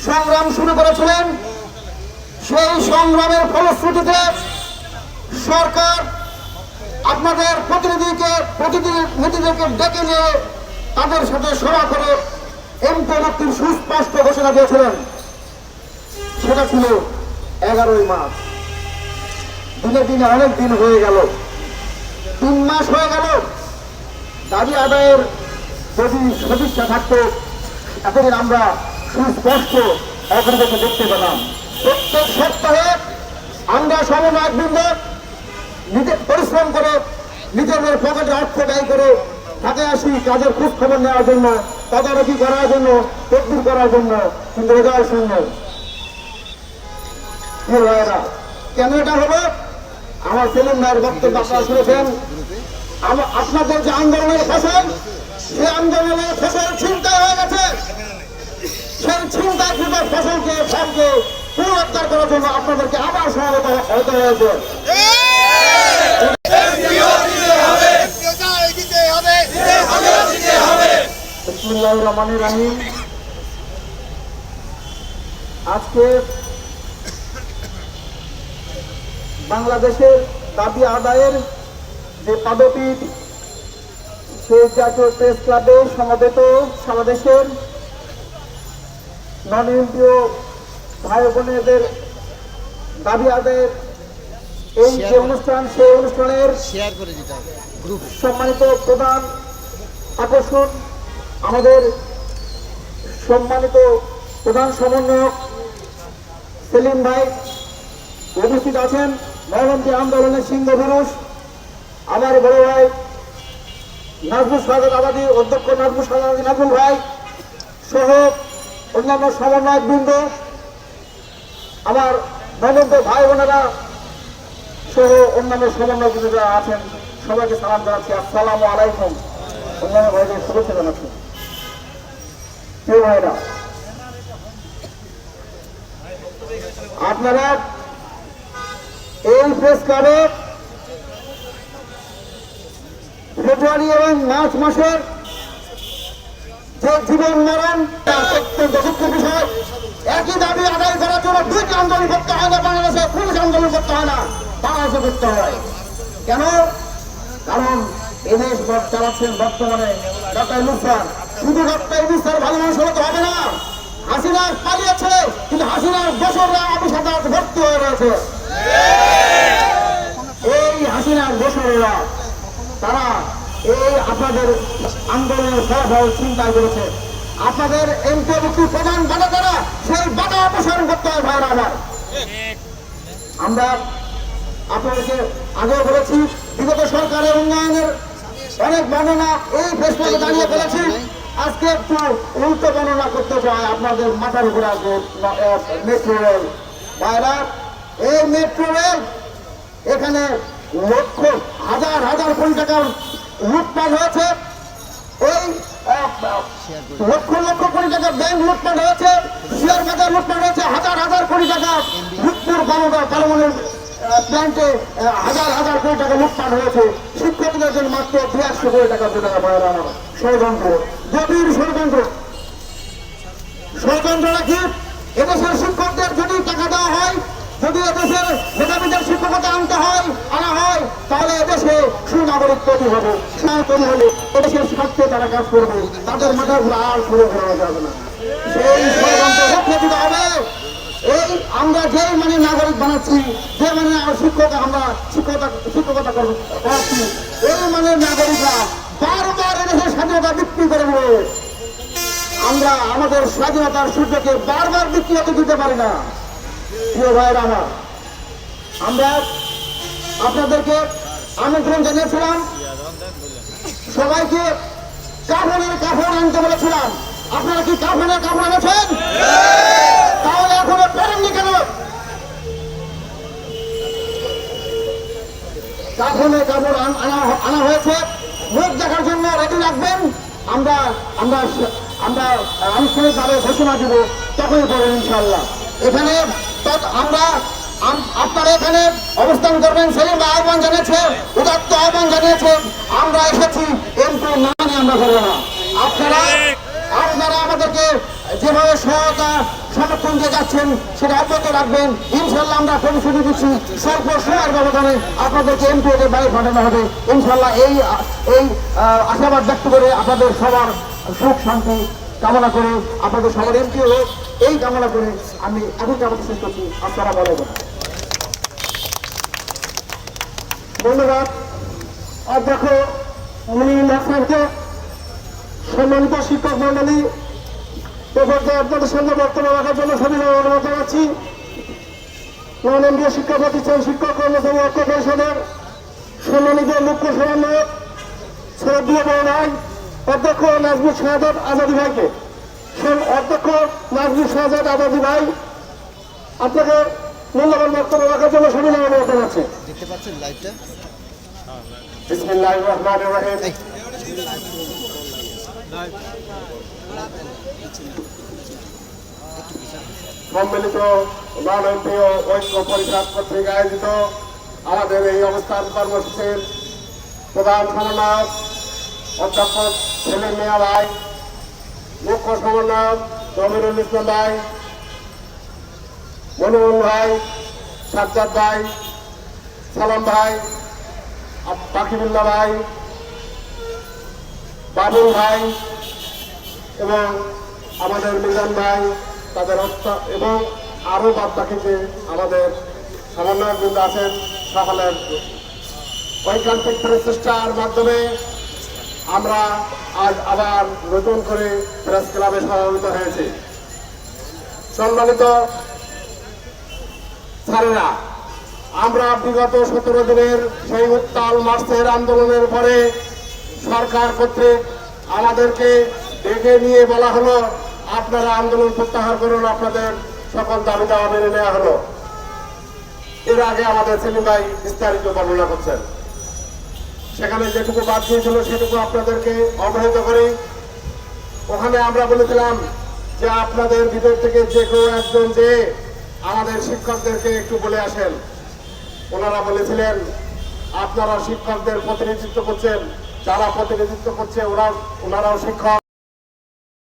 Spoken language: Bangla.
সংগ্রাম শুরু করেছিলেন, সেই সংগ্রামের ফলশ্রুতিতে সরকার আপনাদের প্রতিনিধিদেরকে ডেকে নিয়ে তাদের সাথে সভা করে এমপি মুক্তির সুস্পষ্ট ঘোষণা দিয়েছিলেন। সেটা ছিল 11ই মার্চ। দিনে দিনে অনেক দিন হয়ে গেল, 3 মাস হয়ে গেল। দাবি আদায়ের যদি সদিচ্ছা থাকতো এতদিন আমরা সুস্পষ্ট অগ্রগতি দেখতে পেলাম। প্রত্যেক সপ্তাহে আমরা সমন্বয়কবৃন্দ নিজে পরিশ্রম করে নিজেদের পকেটে অর্থ ব্যয় করে ঢাকায় আসি কাজের খোঁজ খবর নেওয়ার জন্য, তদারকি করার জন্য, তদবির করার জন্য, কিন্তু রেজাল্ট শূন্য। কেন এটা হলো? আমার সেলিম ভাইয়ের বক্তব্য আপনারা শুনেছেন। আপনাদের যে আন্দোলনের ফসল, সেই আন্দোলনের ফসল ছিনতাই হয়ে গেছে। সেই ছিনতাইকৃত ফসলকে পুনরুদ্ধার করার জন্য আপনাদেরকে আবার সমবেত হতে হয়েছে। বিসমিল্লাহির রহমানির রহিম। আজকে বাংলাদেশের দাবি আদায়ের যে পদপীঠ, সেই জাতীয় প্রেস ক্লাবে সমবেত সারা দেশের নন এমপিও ভাই বোনেদের দাবি আদায়ের এই যে অনুষ্ঠান, সেই অনুষ্ঠানের সম্মানিত প্রধান আকর্ষণ আমাদের সম্মানিত প্রধান সমন্বয়ক সেলিম ভাই উপস্থিত আছেন। মহানন্দী আন্দোলনের সিংহপুরুষ আমার বড় ভাই নাজমুল সাদাত আবাদী, অধ্যক্ষ নাজমুল সাদাত নাজমুল ভাই সহ অন্যান্য সমন্বয়ক বৃন্দ, আমার নবন্ত ভাই বোনেরা সহ অন্যান্য সমন্বয়ক বৃন্দরা আছেন, সবাইকে সালাম জানাচ্ছি। আসসালামু আলাইকুম। অন্যান্য ভাইদের শুভেচ্ছা জানাচ্ছি। প্রিয় ভাইরা, আপনারা এই প্রেস ক্লাবে ফেব্রুয়ারি এবং মার্চ মাসের যে জীবন মরণ অত্যন্ত দুঃখের বিষয়। একই দাবি আদায় করার জন্য 2টি আন্দোলন করতে হয় না বাংলাদেশে, পুলিশ আন্দোলন করতে হয় না, বাংলাদেশে করতে হয়। কেন? কারণ এদেশ চালাচ্ছেন বর্তমানে ডক্টর ইউনূস স্যার। শুধু ডক্টর ইউনূস স্যার ভালো মানুষ হলে তো হবে না। হাসিনা পালিয়েছে, কিন্তু হাসিনার দোসররা অফিস আদালত ভর্তি হয়ে রয়েছে। এই হাসিনার দোসররা তারা এই আপনাদের আন্দোলনের ফলাফল চিন্তা করেছে। আপনাদের এমপি মুক্তির প্রধান বাধা তারা, সেই বাধা অপসারণ করতে হয় ভাইরা আমার। আমরা আপনাদেরকে আগেও বলেছি, বিগত সরকারের উন্নয়নের অনেক বর্ণনা এই ফেসবুকে দাঁড়িয়ে ফেলেছি। আজকে একটু উল্টো বর্ণনা করতে চাই আপনাদের মাথার উপরে। আসবে মেট্রো রেল ভাইরা, এই মেট্রো রেল এখানে লক্ষ হাজার হাজার কোটি টাকার লুটপাট হয়েছে। এই লক্ষ লক্ষ কোটি টাকা ব্যাংক লুটপাট হয়েছে, শেয়ার বাজার লুটপাট হয়েছে, হাজার হাজার কোটি টাকা রূপপুর পারমাণবিক প্ল্যান্টে হাজার হাজার কোটি টাকা লুটপাট হয়েছে। শিক্ষকদের জন্য মাত্র 82 কোটি টাকা পাওয়া ষড়যন্ত্র, গভীর ষড়যন্ত্র। ষড়যন্ত্রটা কি? এদেশের শিক্ষকদের যদি টাকা দেওয়া হয়, যদি এদেশের মেধাবীদের শিক্ষকতা আনা হয়, তাহলে এদেশে সুনাগরিক তৈরি হবে। তৈরি হলে এদেশের স্বার্থে তারা কাজ করবে, তাদের মাথার উপর আর শুরু করা যাবে না। সেই ষড়যন্ত্র রক্ষা দিতে হবে। এই আমরা যেই মানে নাগরিক বানাচ্ছি, যে মানে আমরা শিক্ষকতা করাচ্ছি, এই মানে নাগরিকরা বারবার এদেশের স্বাধীনতা বিক্রি করে নেবে। আমরা আমাদের স্বাধীনতার সূর্যকে বারবার বিক্রি হতে দিতে পারি না। প্রিয় ভাইয়েরা আমার, আমরা আপনাদেরকে আমন্ত্রণ জানিয়েছিলাম, সবাইকে কাফনের কাপড় আনতে বলেছিলাম। আপনারা কি কাফনের কাপড় এনেছেন? তাহলে এখনো পেরেননি কেন? কাফনের কাপড় আনা হয়েছে, মুখ দেখার জন্য রেডি রাখবেন। আমরা আমরা আমরা আনুষ্ঠানিকভাবে ঘোষণা দিব, তখনই করবেন ইনশাল্লাহ। এখানে আমরা আপনারা এখানে অবস্থান করবেন। সেলিম ভাই আহ্বান জানিয়েছে, উদাত্ত আহ্বান জানিয়েছে। আমরা এসেছি এমপি না নিয়ে আমরা করবো না। আপনারা আমাদেরকে যেভাবে সহায়তা সমর্থন দিয়ে যাচ্ছেন সেটা অব্যাহত রাখবেন। ইনশাল্লাহ আমরা প্রতিশ্রুতি দিচ্ছি স্বল্প সময়ের ব্যবধানে আপনাদেরকে এমপিওদের বাইরে পাঠানো হবে। ইনশাল্লাহ এই আশাবাদ ব্যক্ত করে আপনাদের সবার সুখ শান্তি কামনা করে আপনাদের সবার এমপিও এই কামনা করে আমি এখন যাবতীয় শেষ করছি। আপনারা বলে ধন্যবাদ অধ্যক্ষ মুনির নাসিরকে। সম্মানিত শিক্ষক মন্ডলী, আপনাদের সামনে বক্তব্য রাখার জন্য সবিনয় অনুরোধ জানাচ্ছি। নন এমপিও শিক্ষা প্রতিষ্ঠান শিক্ষক কর্মচারী ঐক্য পরিষদের সম্মানিত মুখ্য সমন্বয়ক শ্রদ্ধেয় বড় ভাই অধ্যক্ষ নাজমুল শাহাদাত আজাদী ভাইকে, অধ্যক্ষ নাজমুল শাহাদাত আজাদী ভাই আপনাকে মূল্যবান বক্তব্য রাখার জন্য সবিনয় অনুরোধ জানাচ্ছি। দেখতে পাচ্ছেন লাইভটা? বিসমিল্লাহির রহমানির রহিম। সম্মিলিত নন এমপিও ঐক্য পরিষদ কর্তৃক আয়োজিত আমাদের এই অবস্থান কর্মসূচির প্রধান সমন্বয়ক অধ্যক্ষ সেলিম মিয়া ভাই, মুখ্য সমন্বয়ক জমিরুল ইসলাম ভাই, মনিমুন ভাই, সাজ্জাদ ভাই, সালাম ভাই, বাকিবুল্লাহ ভাই, বাবুল ভাই এবং আমাদের মিজান ভাই, তাদের এবং আরো বাদ বাকি যে আমাদের সমন্বয়ক বৃন্দ আছেন, সকলের ঐকান্তিক প্রচেষ্টার মাধ্যমে আমরা আজ আবার নতুন করে প্রেস ক্লাবে সমবেত হয়েছি। সম্মানিত স্যারেরা, আমরা বিগত 17 দিনের সেই উত্তাল মার্চের আন্দোলনের পরে সরকার কর্তৃক আমাদেরকে ডেকে নিয়ে বলা হলো আপনারা আন্দোলন প্রত্যাহার করুন, আপনাদের সকল দাবি দাওয়া মেনে নেওয়া হলো। এর আগে আমাদের সেলিম ভাই বিস্তারিত বর্ণনা করছেন। সেখানে যেটুকু বাদ দিয়েছিল সেটুকু আপনাদেরকে অবহিত করি। ওখানে আমরা বলেছিলাম যে আপনাদের ভিতর থেকে যে কেউ একজন যে আমাদের শিক্ষকদেরকে একটু বলে আসেন। ওনারা বলেছিলেন আপনারা শিক্ষকদের প্রতিনিধিত্ব করছেন, যারা প্রতিনিধিত্ব করছে ওনারাও শিক্ষক।